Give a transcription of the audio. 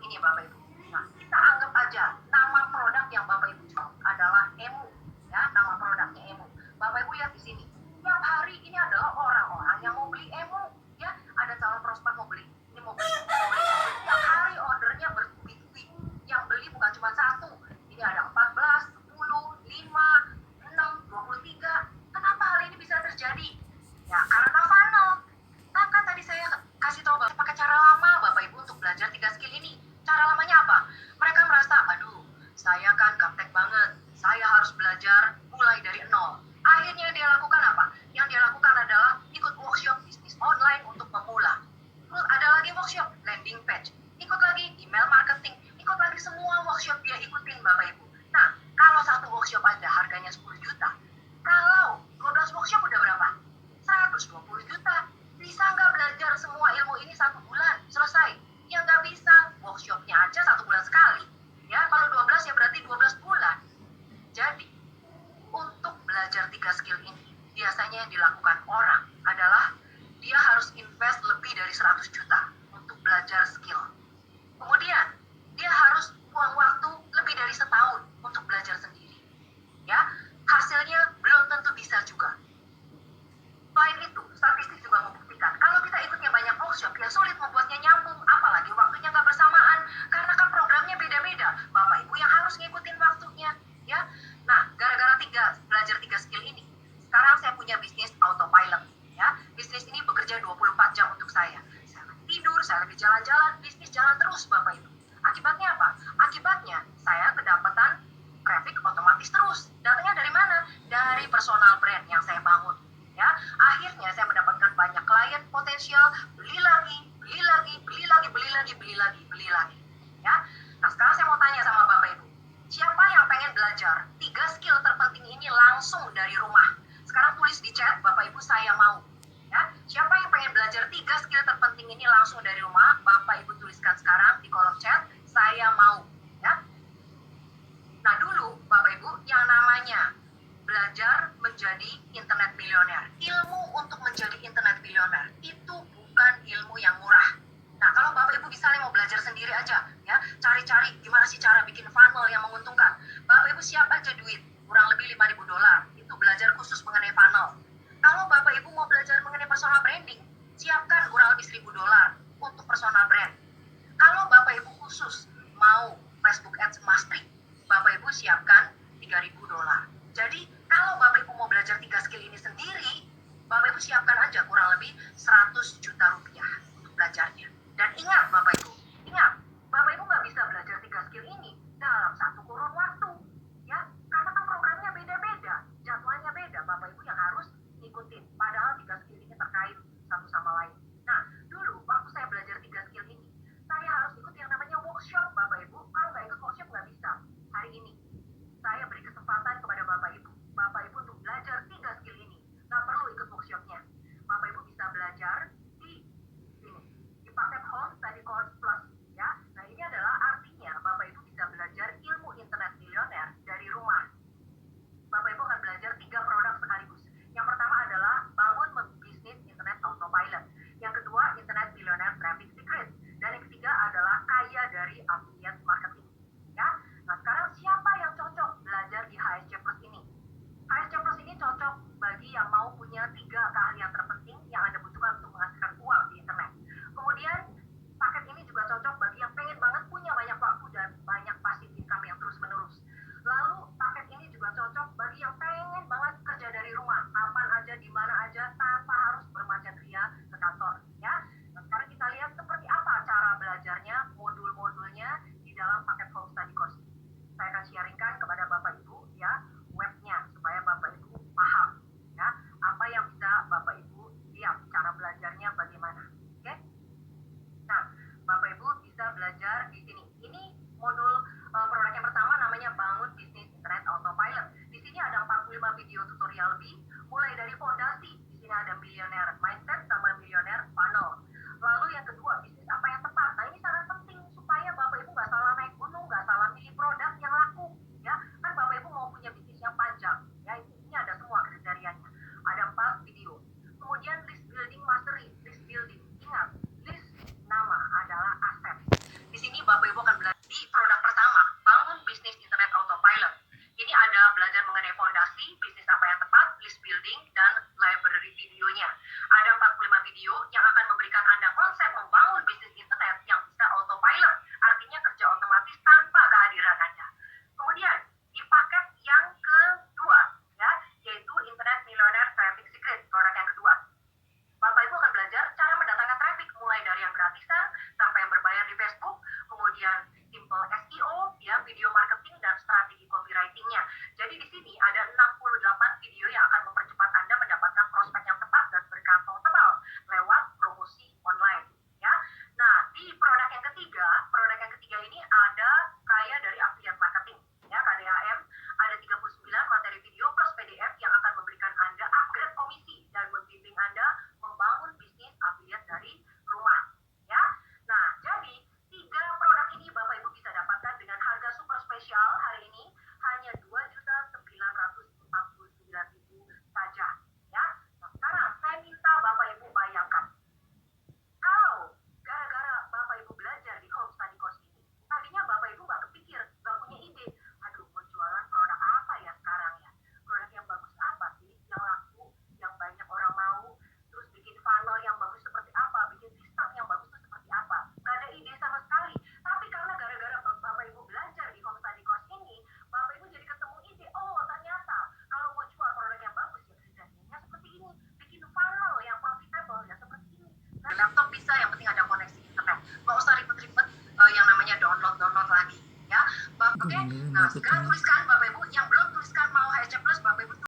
Ini Bapak Ibu. Nah, kita anggap aja nama produk yang Bapak Ibu jual adalah Emu, ya, nama produknya Emu. Bapak Ibu lihat di sini. Tiap hari ini adalah orang-orang yang mau beli Emu, ya. Ada calon prospek mau beli. Ini mau beli. Tiap hari ordernya bertubi-tubi. Yang beli bukan cuma satu. Ini ada 14, 10, 5, 6, 23. Kenapa hal ini bisa terjadi? Ya, karena funnel. Nah, kan tadi saya kasih tahu Bapak pakai cara lama Bapak Ibu untuk belajar 3 skill ini. Cara lamanya apa? Mereka merasa, aduh, saya kan gaptek banget. Saya harus belajar mulai dari nol. Akhirnya dia lakukan apa? Yang dia lakukan adalah ikut workshop bisnis online untuk pemula. Terus ada lagi workshop landing page. Ikut lagi email marketing. Ikut lagi semua workshop dia ikutin Bapak Ibu. Nah, kalau satu workshop aja harganya 10 juta. Kalau 12 workshop udah berapa? 120 juta. Bisa nggak belajar semua ilmu ini 1 bulan? Selesai. Ya nggak bisa. Workshopnya aja 1 bulan sekali. Ya, kalau 12 ya berarti 12 bulan. Jadi, untuk belajar 3 skill ini, biasanya yang dilakukan orang adalah dia harus invest lebih dari 100 juta untuk belajar skill. Kemudian, dia harus buang waktu lebih dari setahun untuk belajar sendiri. Ya, hasilnya belum tentu bisa juga. Selain itu, statistik juga membuktikan kalau kita ikutnya banyak workshop, ya sulit membuatnya nyambung, apalagi waktunya nggak bersamaan, karena kan programnya beda-beda. Bapak Ibu yang harus ngikutin waktunya, ya. Nah, gara-gara belajar 3 skill ini, sekarang saya punya bisnis autopilot, ya. Bisnis ini bekerja 24 jam untuk saya. Saya lagi tidur, saya lagi jalan-jalan, bisnis jalan terus, Bapak Ibu. Akibatnya apa? Akibatnya saya kedapatan traffic otomatis terus. Datanya dari mana? Dari personal brand yang saya bangun. Ya, akhirnya saya mendapatkan banyak klien potensial, beli lagi. Ya, nah sekarang saya mau tanya sama Bapak Ibu, siapa yang pengen belajar 3 skill terpenting ini langsung dari rumah? Sekarang tulis di chat, Bapak Ibu saya mau. Ya, siapa yang pengen belajar 3 skill terpenting ini langsung dari rumah? Bapak Ibu tuliskan sekarang di kolom chat, saya mau. Ya. Nah dulu Bapak Ibu yang namanya belajar menjadi internet milioner. Ilmu untuk menjadi internet milioner itu bukan ilmu yang murah. Nah, kalau Bapak Ibu misalnya mau belajar sendiri aja, ya, cari-cari gimana sih cara bikin funnel yang menguntungkan. Bapak Ibu siap aja duit, kurang lebih $5.000. Itu belajar khusus mengenai funnel. Kalau Bapak Ibu mau belajar mengenai personal branding, siapkan kurang lebih $1.000 untuk personal brand. Kalau Bapak Ibu khusus mau Facebook Ads Mastery, Bapak Ibu siapkan $3.000. Jadi, kalau Bapak Ibu mau belajar 3 skill ini sendiri, Bapak Ibu siapkan aja kurang lebih 100 juta rupiah untuk belajarnya. Dan ingat Bapak Ibu, Bapak Ibu nggak bisa belajar 3 skill ini dalam satu kurun waktu. Ya, karena kan programnya beda-beda, jadwalnya beda, Bapak Ibu yang harus ngikutin. Padahal 3 skill ini terkait satu sama lain. Nah, dulu waktu saya belajar 3 skill ini, saya harus ikut yang namanya workshop Bapak Ibu. Kalau nggak ikut workshop nggak bisa. Hari ini, saya beri kesempatan kepada Bapak Ibu untuk belajar 3 skill ini. Nggak perlu ikut workshopnya. Bapak Ibu bisa belajar di sini, di paket Home Study Course Plus. Ya, nah ini adalah artinya Bapak Ibu bisa belajar ilmu internet milioner dari rumah. Bapak Ibu akan belajar 3 produk sekaligus. Yang pertama adalah bangun bisnis internet autopilot. Yang kedua, internet milioner traffic secret. Dan yang ketiga adalah kaya dari affiliate marketing. Ya, nah sekarang siapa yang cocok belajar di HSC Plus ini? HSC Plus ini cocok bagi yang mau punya 3 keahlian terpenting yang Anda butuhkan untuk menghasilkan uang di internet. Kemudian, paket ini juga cocok bagi yang pengen banget punya banyak waktu dan banyak passive income yang terus-menerus. Lalu, paket ini juga cocok bagi yang pengen banget kerja dari rumah, kapan aja, di mana aja, tanpa harus bermacet ria ke kantor. Ya, nah, sekarang kita lihat seperti apa cara belajarnya, modul-modulnya di dalam paket Home Study Course. Saya akan sharingkan kepada Bapak Ibu, ya, webnya supaya Bapak Ibu paham, ya, apa yang bisa Bapak Ibu lihat cara belajarnya bagaimana. Oke? Nah, Bapak Ibu bisa belajar di sini. Ini modul produk yang pertama namanya bangun bisnis internet autopilot. Di sini ada 45 video tutorial lebih, mulai dari fondasi. Di sini ada millionaire mindset sama millionaire funnel. Lalu yang kedua, bisnis apa yang tepat. Nah, ini sangat penting supaya Bapak Ibu nggak salah naik gunung, nggak salah milih produk yang laku. Ya, kan Bapak Ibu mau punya bisnis yang panjang. Ya, ini ada semua kriterianya. Ada 4 video. Kemudian list building mastery, list building. Ingat, list nama adalah aset. Di sini Bapak Ibu download lagi ya. Oke, nah segera tuliskan Bapak Ibu yang belum tuliskan mau HSC Plus, Bapak Ibu